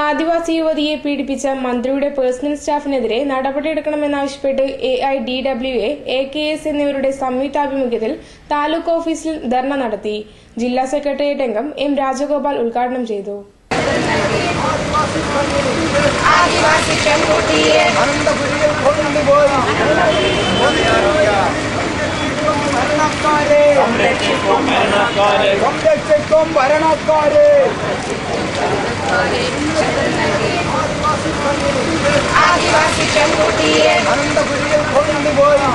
ആദിവാസി യുവതിയെ പീഡിപ്പിച്ച മന്ത്രിയുടെ പേഴ്സണൽ സ്റ്റാഫിനെതിരെ നടപടിയെടുക്കണമെന്നാവശ്യപ്പെട്ട് AIDWA, AKS എന്നിവരുടെ സംയുക്താഭിമുഖ്യത്തിൽ താലൂക്ക് ഓഫീസിൽ ധർണ നടത്തി. ജില്ലാ സെക്രട്ടേറിയറ്റ് അംഗം M. രാജഗോപാൽ ഉദ്ഘാടനം ചെയ്തു. ആദിവാസി പെൺകുട്ടിയെ അനന്തപുരിയിൽ കൊണ്ടുപോയി സംരക്ഷിക്കും ഭരണക്കാരെ. ആദിവാസി പെൺകുട്ടിയെ അനന്തപുരിയിൽ കൊണ്ടുപോയി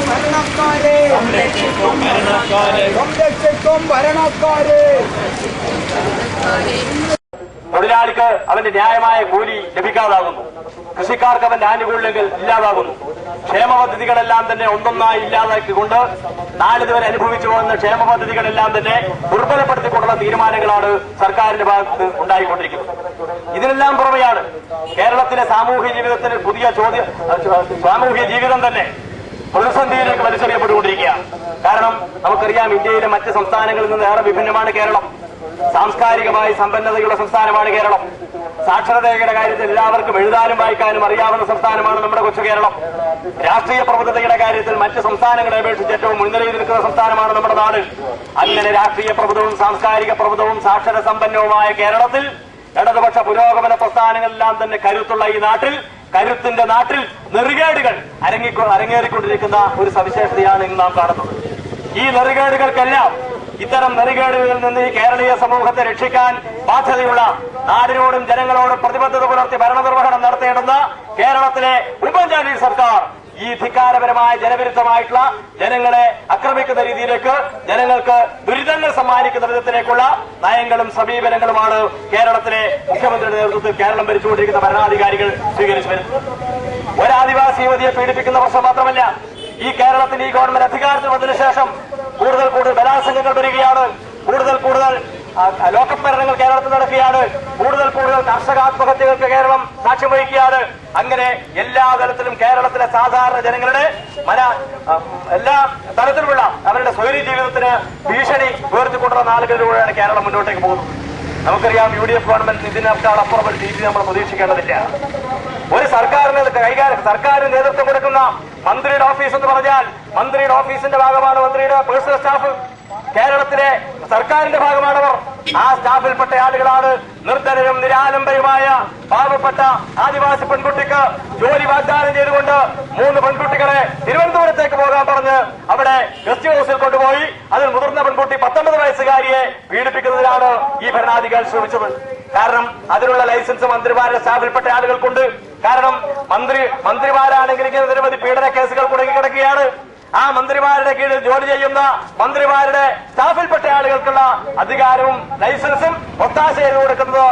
ഭരണക്കാരെ സംരക്ഷിക്കും ഭരണക്കാരെ. തൊഴിലാളിക്ക് അവന്റെ ന്യായമായ കൂലി ലഭിക്കാതാകുന്നു. കൃഷിക്കാർക്ക് അവന്റെ ആനുകൂല്യങ്ങൾ ഇല്ലാതാകുന്നു. ക്ഷേമ പദ്ധതികളെല്ലാം തന്നെ ഒന്നൊന്നായി ഇല്ലാതാക്കിക്കൊണ്ട് നാളിതുവരെ അനുഭവിച്ചു പോകുന്ന ക്ഷേമ പദ്ധതികളെല്ലാം തന്നെ ദുർബലപ്പെടുത്തിക്കൊണ്ടുള്ള തീരുമാനങ്ങളാണ് സർക്കാരിന്റെ ഭാഗത്ത് ഉണ്ടായിക്കൊണ്ടിരിക്കുന്നത്. ഇതിനെല്ലാം പുറമെയാണ് കേരളത്തിലെ സാമൂഹ്യ ജീവിതത്തിന് സാമൂഹ്യ ജീവിതം തന്നെ പ്രതിസന്ധിയിലേക്ക് വലിച്ചെറിയപ്പെട്ടുകൊണ്ടിരിക്കുകയാണ്. കാരണം നമുക്കറിയാം, ഇന്ത്യയിലെ മറ്റ് സംസ്ഥാനങ്ങളിൽ നിന്ന് ഏറെ വിഭിന്നമാണ് കേരളം. സാംസ്കാരികമായി സമ്പന്നതയുള്ള സംസ്ഥാനമാണ് കേരളം. സാക്ഷരതയുടെ കാര്യത്തിൽ എല്ലാവർക്കും എഴുതാനും വായിക്കാനും അറിയാവുന്ന സംസ്ഥാനമാണ് നമ്മുടെ കൊച്ചു കേരളം. രാഷ്ട്രീയ പ്രബുദ്ധതയുടെ കാര്യത്തിൽ മറ്റ് സംസ്ഥാനങ്ങളെ അപേക്ഷിച്ച് ഏറ്റവും മുൻനിരയിൽ നിൽക്കുന്ന സംസ്ഥാനമാണ് നമ്മുടെ നാട്. അങ്ങനെ രാഷ്ട്രീയ പ്രബുദ്ധവും സാംസ്കാരിക പ്രബുദ്ധവും സാക്ഷര സമ്പന്നവുമായ കേരളത്തിൽ ഇടതുപക്ഷ പുരോഗമന പ്രസ്ഥാനങ്ങളെല്ലാം തന്നെ കരുത്തുള്ള ഈ നാട്ടിൽ, കരുത്തിന്റെ നാട്ടിൽ നെറികേടുകൾ അരങ്ങേറിക്കൊണ്ടിരിക്കുന്ന ഒരു സവിശേഷതയാണ് ഇന്ന് നാം കാണുന്നത്. ഈ നെറികേടുകൾക്കെല്ലാം, ഇത്തരം നെറികേടുകളിൽ നിന്ന് ഈ കേരളീയ സമൂഹത്തെ രക്ഷിക്കാൻ ബാധ്യതയുള്ള, നാടിനോടും ജനങ്ങളോടും പ്രതിബദ്ധത പുലർത്തി ഭരണനിർവഹണം നടത്തേണ്ടുന്ന കേരളത്തിലെ ഉമ്മൻചാണ്ടി സർക്കാർ ഈ ധിക്കാരപരമായ ജനവിരുദ്ധമായിട്ടുള്ള, ജനങ്ങളെ ആക്രമിക്കുന്ന രീതിയിലേക്ക്, ജനങ്ങൾക്ക് ദുരിതങ്ങൾ സമ്മാനിക്കുന്ന വിധത്തിലേക്കുള്ള നയങ്ങളും സമീപനങ്ങളുമാണ് കേരളത്തിലെ മുഖ്യമന്ത്രിയുടെ നേതൃത്വത്തിൽ കേരളം ഭരിച്ചുകൊണ്ടിരിക്കുന്ന ഭരണാധികാരികൾ സ്വീകരിച്ചു വരുന്നത്. ഒരാദിവാസി യുവതിയെ പീഡിപ്പിക്കുന്ന പ്രശ്നം മാത്രമല്ല, ഈ കേരളത്തിൽ ഈ ഗവൺമെന്റ് അധികാരത്തിൽ വന്നതിനു ശേഷം കൂടുതൽ ബലാത്സംഗങ്ങൾ വരികയാണ്. കൂടുതൽ ലോക്കപ്പ് മരണങ്ങൾ കേരളത്തിൽ നടക്കുകയാണ്. കൂടുതൽ കർഷക ആത്മഹത്യകൾക്ക് കേരളം സാക്ഷ്യം വഹിക്കുകയാണ്. അങ്ങനെ എല്ലാ തലത്തിലും കേരളത്തിലെ സാധാരണ ജനങ്ങളുടെ എല്ലാ തലത്തിലുമുള്ള അവരുടെ സ്വൈര്യ ജീവിതത്തിന് ഭീഷണി ഉയർത്തിക്കൊണ്ടുള്ള നാളുകളിലൂടെയാണ് കേരളം മുന്നോട്ടേക്ക് പോകുന്നത്. നമുക്കറിയാം, UDF ഗവൺമെന്റ് ഇതിനേക്കാൾ അപ്പുറം ഒരു രീതി നമ്മൾ പ്രതീക്ഷിക്കേണ്ടതില്ല. ഒരു സർക്കാരിന് നേതൃത്വം കൊടുക്കുന്ന മന്ത്രിയുടെ ഓഫീസ് എന്ന് പറഞ്ഞാൽ, മന്ത്രിയുടെ ഓഫീസിന്റെ ഭാഗമാണ് മന്ത്രിയുടെ പേഴ്സണൽ സ്റ്റാഫ്. കേരളത്തിലെ സർക്കാരിന്റെ ഭാഗമാണവർ. ആ സ്റ്റാഫിൽപ്പെട്ട ആളുകളാണ് നിർധനരും നിരാലംബരുമായ പാവപ്പെട്ട ആദിവാസി പെൺകുട്ടിക്ക് ജോലി വാഗ്ദാനം ചെയ്തുകൊണ്ട് 3 പെൺകുട്ടികളെ തിരുവനന്തപുരത്തേക്ക് പോകാൻ പറഞ്ഞ് അവിടെ ഗസ്റ്റ് ഹൌസിൽ കൊണ്ടുപോയി അതിൽ മുതിർന്ന പെൺകുട്ടി 19 വയസ്സുകാരിയെ പീഡിപ്പിക്കുന്നതിനാണ് ഈ ഭരണാധികാരി ശ്രമിച്ചത്. കാരണം അതിനുള്ള ലൈസൻസ് മന്ത്രിമാരുടെ സ്റ്റാഫിൽപ്പെട്ട ആളുകൾക്കുണ്ട്. കാരണം മന്ത്രിമാരാണെങ്കിൽ ഇങ്ങനെ നിരവധി പീഡന കേസുകൾ കുടുങ്ങി കിടക്കുകയാണ്. ആ മന്ത്രിമാരുടെ കീഴിൽ ജോലി ചെയ്യുന്ന മന്ത്രിമാരുടെ സ്റ്റാഫിൽപ്പെട്ട ആളുകൾക്കുള്ള അധികാരവും ലൈസൻസും ഒത്താശ ചെയ്തു കൊടുക്കുന്നത്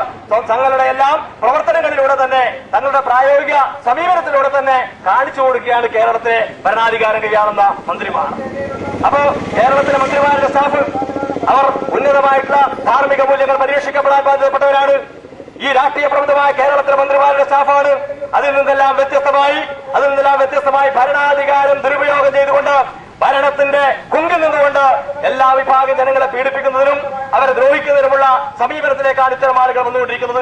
തങ്ങളുടെ എല്ലാം പ്രവർത്തനങ്ങളിലൂടെ തന്നെ, തങ്ങളുടെ പ്രായോഗിക സമീപനത്തിലൂടെ തന്നെ കാണിച്ചു കൊടുക്കുകയാണ് കേരളത്തിലെ ഭരണാധികാരം കൈയാളുന്ന മന്ത്രിമാർ. അപ്പോ കേരളത്തിലെ മന്ത്രിമാരുടെ സ്റ്റാഫ് അവർ ഉന്നതമായിട്ടുള്ള ധാർമ്മിക മൂല്യങ്ങൾ പരീക്ഷിക്കപ്പെടാൻ ബാധ്യതപ്പെട്ടവരാണ്. ഈ രാഷ്ട്രീയ പ്രബുദ്ധമായ കേരളത്തിലെ മന്ത്രിമാരുടെ സ്റ്റാഫാണ്. അതിൽ നിന്നെല്ലാം വ്യത്യസ്തമായി ഭരണാധികാരം ദുരുപയോഗം ചെയ്തുകൊണ്ട്, ഭരണത്തിന്റെ കുങ്കിൽ നിന്നുകൊണ്ട് എല്ലാ വിഭാഗം ജനങ്ങളെ പീഡിപ്പിക്കുന്നതിനും അവരെ ദ്രോഹിക്കുന്നതിനുമുള്ള സമീപനത്തിലേക്കാണ് ഇത്തരം ആളുകൾ വന്നുകൊണ്ടിരിക്കുന്നത്.